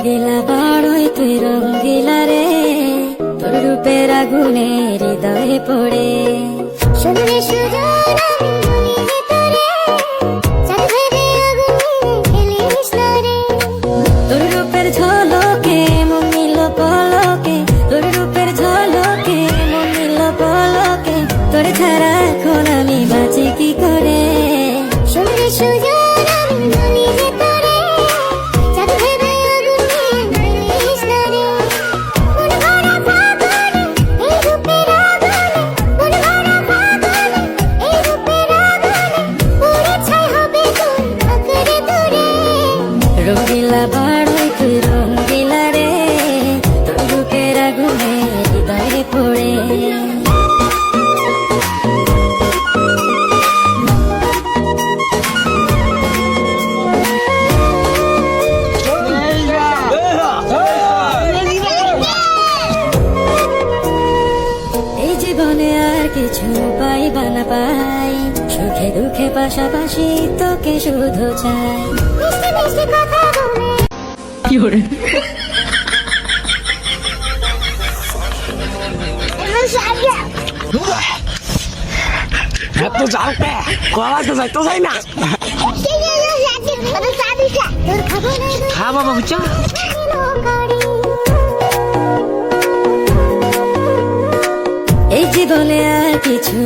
রঙ্গিলা বড়ই তুই রঙ্গিলা রে, তোর রূপের আগুনে হৃদয়ে পড়ে। শুনলে সুজন আমি বলি যে তোরে, চাঁদ ভেবে আগুনে খেলিস না রে। তোর রূপের ঝলকে মন নিল পলকে, তোর রূপের ঝলকে মন নিল পলকে, তোর ছাড়া এখন আমি বাঁচি কি করে। শুনলে সুজন আমি বলি যে তোরে, চাঁদ ভেবে আগুনে খেলিস না রে। মন ভরা ফাগুনে এই রূপের আগুনে, মন ভরা ফাগুনে এই রূপের আগুনে, পুড়ে ছাই হবে তোর আঁকড়ে ধরে। রঙ্গিলা বড়ই তুই রঙ্গিলা রে, তোর রূপের আগুনে হৃদয়ে পড়ে। এই জীবনে আর কিছু পাইবা না পাই, সুখে দুঃখে পাশাপাশি তোকে শুধু চাই। মিষ্টি মিষ্টি কথা বলে এত জালতে কলা তো যাইতো যাই না। খা বাবা বুঝছো, এই জীবনে আর কিছু